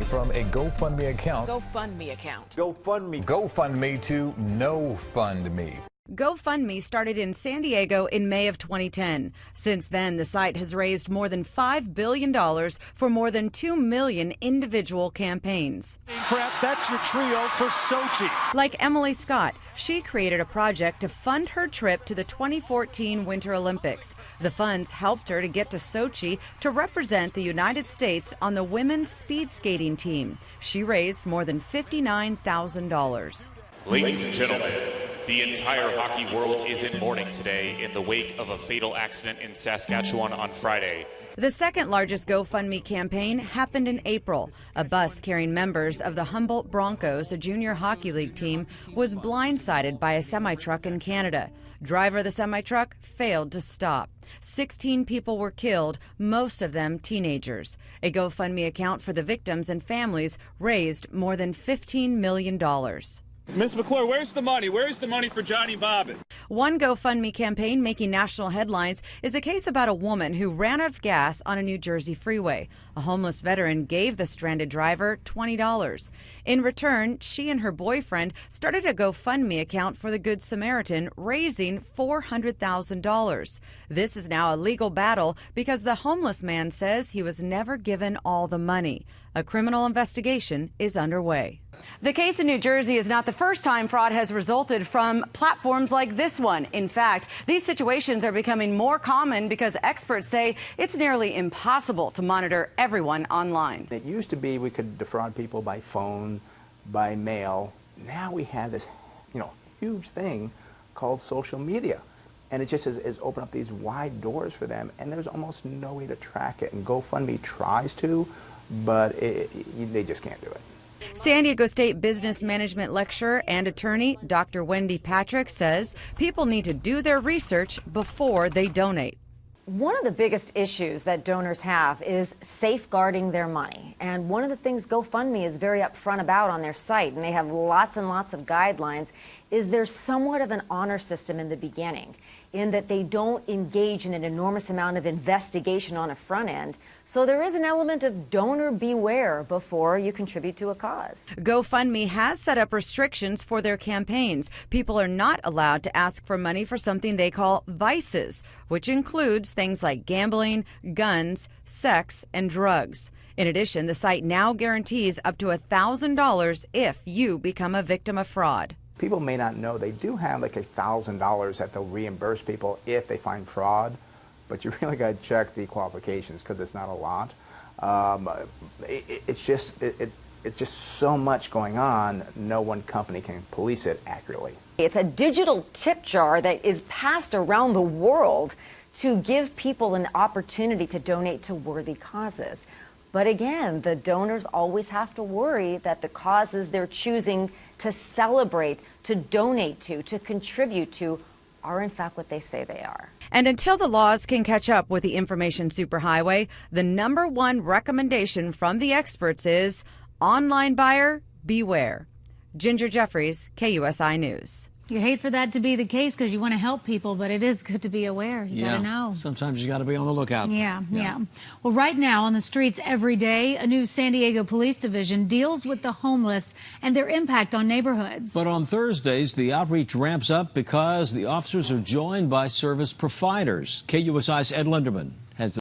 from a GoFundMe account. GoFundMe account. GoFundMe to No Fund Me. GoFundMe started in San Diego in May of 2010. Since then, the site has raised more than $5 billion for more than 2 million individual campaigns. Perhaps that's your trio for Sochi. Like Emily Scott, she created a project to fund her trip to the 2014 Winter Olympics. The funds helped her to get to Sochi to represent the United States on the women's speed skating team. She raised more than $59,000. Ladies and gentlemen, the entire hockey world is in mourning today in the wake of a fatal accident in Saskatchewan on Friday. The second largest GoFundMe campaign happened in April. A bus carrying members of the Humboldt Broncos, a junior hockey league team, was blindsided by a semi-truck in Canada. Driver of the semi-truck failed to stop. 16 people were killed, most of them teenagers. A GoFundMe account for the victims and families raised more than $15 million. Miss McClure, where's the money? Where's the money for Johnny Bobbin? One GoFundMe campaign making national headlines is a case about a woman who ran out of gas on a New Jersey freeway. A homeless veteran gave the stranded driver $20. In return, she and her boyfriend started a GoFundMe account for the Good Samaritan, raising $400,000. This is now a legal battle because the homeless man says he was never given all the money. A criminal investigation is underway. The case in New Jersey is not the first time fraud has resulted from platforms like this one. In fact, these situations are becoming more common because experts say it's nearly impossible to monitor everyone online. It used to be we could defraud people by phone, by mail. Now we have this, huge thing called social media. And it just has opened up these wide doors for them, and there's almost no way to track it. And GoFundMe tries to, but they just can't do it. San Diego State business management lecturer and attorney Dr. Wendy Patrick says people need to do their research before they donate. One of the biggest issues that donors have is safeguarding their money. And one of the things GoFundMe is very upfront about on their site, and they have lots and lots of guidelines, is there's somewhat of an honor system in the beginning, in that they don't engage in an enormous amount of investigation on a front end. So there is an element of donor beware before you contribute to a cause. GoFundMe has set up restrictions for their campaigns. People are not allowed to ask for money for something they call vices, which includes things like gambling, guns, sex, and drugs. In addition, the site now guarantees up to $1,000 if you become a victim of fraud. People may not know they do have like $1,000 that they'll reimburse people if they find fraud, but you really got to check the qualifications because it's not a lot. It's just so much going on, no one company can police it accurately. It's a digital tip jar that is passed around the world to give people an opportunity to donate to worthy causes. But again, the donors always have to worry that the causes they're choosing to celebrate, to donate to contribute to, are in fact what they say they are. And until the laws can catch up with the information superhighway, the #1 recommendation from the experts is online buyer beware. Ginger Jeffries, KUSI News. You hate for that to be the case because you want to help people, but it is good to be aware. You got to know. Sometimes you got to be on the lookout. Yeah. Well, right now on the streets every day, a new San Diego police division deals with the homeless and their impact on neighborhoods. But on Thursdays, the outreach ramps up because the officers are joined by service providers. KUSI's Ed Linderman has